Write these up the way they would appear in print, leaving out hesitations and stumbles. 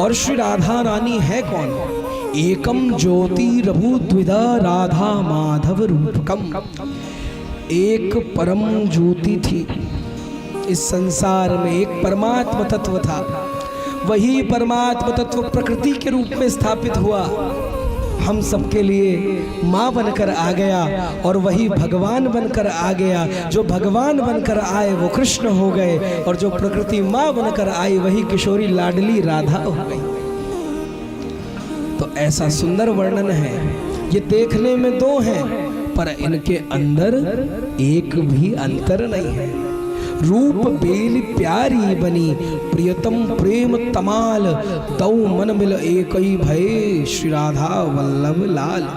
और श्री राधा रानी है कौन? एकम ज्योति रभु द्विधा राधा माधव रूपकम। एक परम ज्योति थी इस संसार में, एक परमात्म तत्व था। वही परमात्म तत्व प्रकृति के रूप में स्थापित हुआ, हम सबके लिए माँ बनकर आ गया, और वही भगवान बनकर आ गया। जो भगवान बनकर आए वो कृष्ण हो गए, और जो प्रकृति माँ बनकर आई वही किशोरी लाडली राधा हो गई। तो ऐसा सुंदर वर्णन है। ये देखने में दो हैं पर इनके अंदर एक भी अंतर नहीं है। रूप बेल प्यारी बनी, प्रियतम प्रेम तमाल, दौ मन मिल एकई भय, श्री राधा वल्लभ लाल।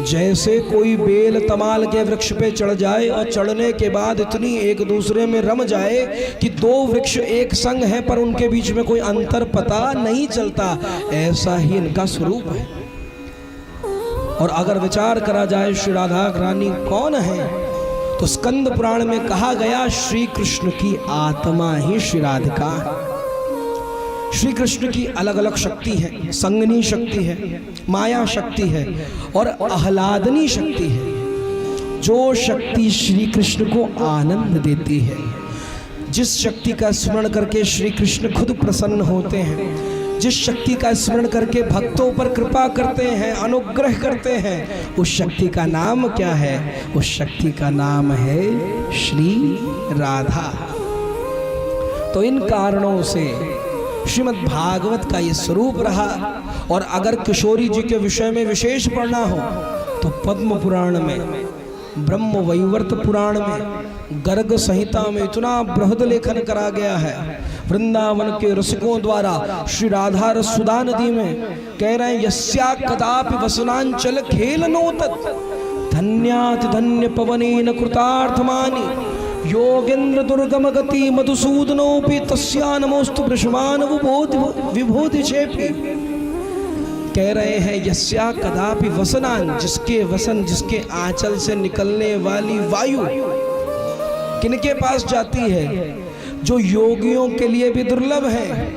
जैसे कोई बेल तमाल के वृक्ष पे चढ़ जाए और चढ़ने के बाद इतनी एक दूसरे में रम जाए कि दो वृक्ष एक संग हैं पर उनके बीच में कोई अंतर पता नहीं चलता, ऐसा ही इनका स्वरूप है। और अगर विचार करा जाए श्री राधा रानी कौन है, तो स्कंद पुराण में कहा गया श्री कृष्ण की आत्मा ही श्री राधिका है। श्री कृष्ण की अलग अलग शक्ति है, संगनी शक्ति है, माया शक्ति है और आह्लादनी शक्ति है। जो शक्ति श्री कृष्ण को आनंद देती है, जिस शक्ति का स्मरण करके श्री कृष्ण खुद प्रसन्न होते हैं, जिस शक्ति का स्मरण करके भक्तों पर कृपा करते हैं, अनुग्रह करते हैं, उस शक्ति का नाम क्या है? उस शक्ति का नाम है श्री राधा। तो इन कारणों से श्रीमद् भागवत का ये स्वरूप रहा। और अगर किशोरी जी के विषय में विशेष पढ़ना हो तो पद्म पुराण में, ब्रह्म वैवर्त पुराण में, गर्ग संहिता में इतना बृहद लेखन करा गया है। वृंदावन के रसिकों द्वारा श्री राधा रसुदा नदी में कह रहे हैं, यस्या कदापि वसनांचल खेलनो तत्, धन्याति धन्य पवनेन कृतार्थमानि, योगेंद्र दुर्गम गति मधुसूदनोपि तस्या नमोस्तु वृषभान विभूति चेपि। कह रहे हैं यस्या कदापि वसनान, जिसके वसन, जिसके आंचल से निकलने वाली वायु किनके पास जाती है? जो योगियों के लिए भी दुर्लभ है,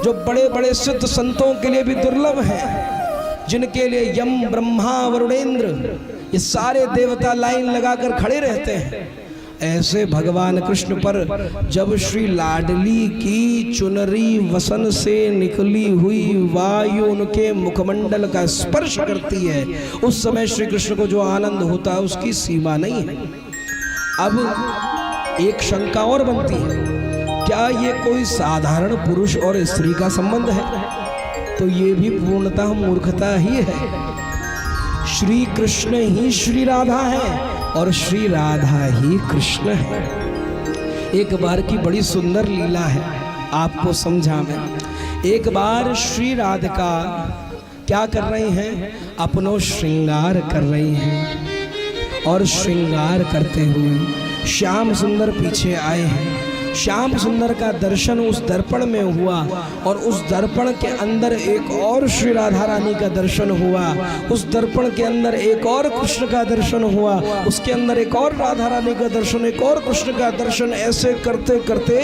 जो बड़े बड़े सिद्ध संतों के लिए भी दुर्लभ है, जिनके लिए यम ब्रह्मा वरुणेंद्र ये सारे देवता लाइन लगाकर खड़े रहते हैं। ऐसे भगवान कृष्ण पर जब श्री लाडली की चुनरी वसन से निकली हुई वायु उनके मुखमंडल का स्पर्श करती है, उस समय श्री कृष्ण को जो आनंद होता है उसकी सीमा नहीं है। अब एक शंका और बनती है, क्या ये कोई साधारण पुरुष और स्त्री का संबंध है? तो ये भी पूर्णतः मूर्खता ही है। श्री कृष्ण ही श्री राधा है और श्री राधा ही कृष्ण है। एक बार की बड़ी सुंदर लीला है, आपको समझा मैं। एक बार श्री राधिका क्या कर रही हैं? अपनो श्रृंगार कर रही हैं, और श्रृंगार करते हुए श्याम सुंदर पीछे आए हैं। श्याम सुंदर का दर्शन उस दर्पण में हुआ, और उस दर्पण के अंदर एक और श्री राधा रानी का दर्शन हुआ, उस दर्पण के अंदर एक और कृष्ण का दर्शन हुआ, उसके अंदर एक और राधा रानी का दर्शन, एक और कृष्ण का दर्शन। ऐसे करते करते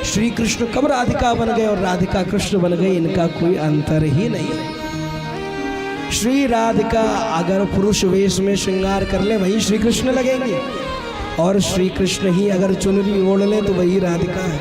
श्री कृष्ण कब राधिका बन गए और राधिका कृष्ण बन गई, इनका कोई अंतर ही नहीं है। श्री राधिका अगर पुरुष वेश में श्रृंगार कर ले वही श्री कृष्ण लगेंगे, और श्री कृष्ण ही अगर चुनरी ओढ़ ले तो वही राधिका है।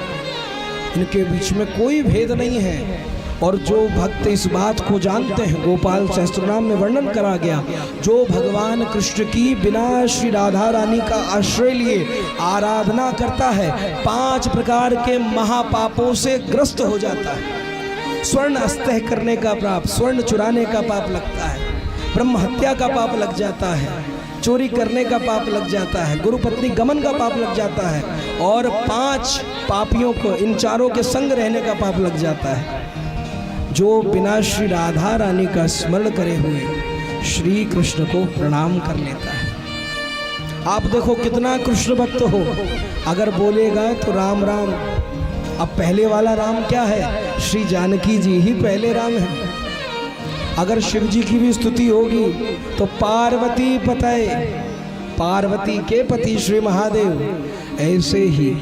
इनके बीच में कोई भेद नहीं है। और जो भक्त इस बात को जानते हैं, गोपाल सहस्त्रनाम में वर्णन करा गया, जो भगवान कृष्ण की बिना श्री राधा रानी का आश्रय लिए आराधना करता है, 5 प्रकार के महापापों से ग्रस्त हो जाता है। स्वर्ण अस्तह करने का पाप, स्वर्ण चुराने का पाप लगता है, ब्रह्म हत्या का पाप लग जाता है, चोरी करने का पाप लग जाता है, गुरु पत्नी गमन का पाप लग जाता है, और 5 पापियों को, इन चारों के संग रहने का पाप लग जाता है। जो बिना श्री राधा रानी का स्मरण करे हुए श्री कृष्ण को प्रणाम कर लेता है। आप देखो कितना कृष्ण भक्त हो, अगर बोलेगा तो राम राम। अब पहले वाला राम क्या है? श्री जानकी जी ही पहले राम है। अगर शिव जी की भी स्तुति होगी तो पार्वती पतये, पार्वती के पति श्री महादेव। ऐसे ही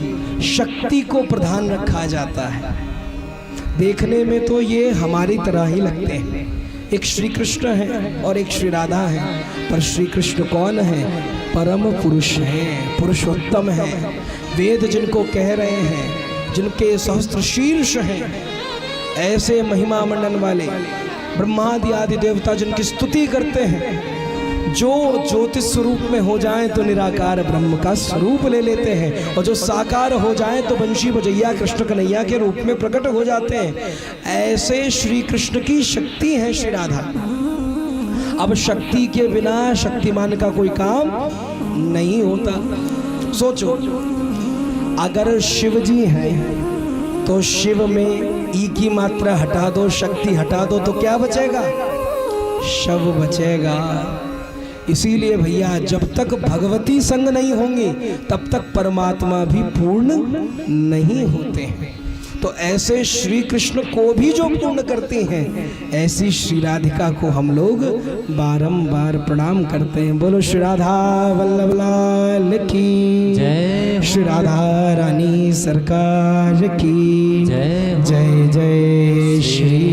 शक्ति को प्रधान रखा जाता है। देखने में तो ये हमारी तरह ही लगते हैं। एक श्री कृष्ण है और एक श्री राधा है, पर श्री कृष्ण कौन है? परम पुरुष हैं, पुरुषोत्तम हैं। वेद जिनको कह रहे हैं, जिनके सहस्त्र शीर्ष हैं, ऐसे महिमा मंडन वाले ब्रह्मादि आदि देवता जिनकी स्तुति करते हैं, जो ज्योतिष स्वरूप में हो जाएं तो निराकार ब्रह्म का स्वरूप ले लेते हैं, और जो साकार हो जाएं तो बंशी बजैया कृष्ण कन्हैया के रूप में प्रकट हो जाते हैं। ऐसे श्री कृष्ण की शक्ति है श्री राधा। अब शक्ति के बिना शक्तिमान का कोई काम नहीं होता। सोचो, अगर शिव जी हैं तो शिव में ई की मात्रा हटा दो, शक्ति हटा दो, तो क्या बचेगा? शव बचेगा। इसीलिए भैया, जब तक भगवती संग नहीं होंगी तब तक परमात्मा भी पूर्ण नहीं होते हैं। तो ऐसे श्री कृष्ण को भी जो पूर्ण करती हैं, ऐसी श्री राधिका को हम लोग बारंबार प्रणाम करते हैं। बोलो श्री राधा वल्लभ लाल की जय, श्री राधा रानी सरकार की जय। जय जय श्री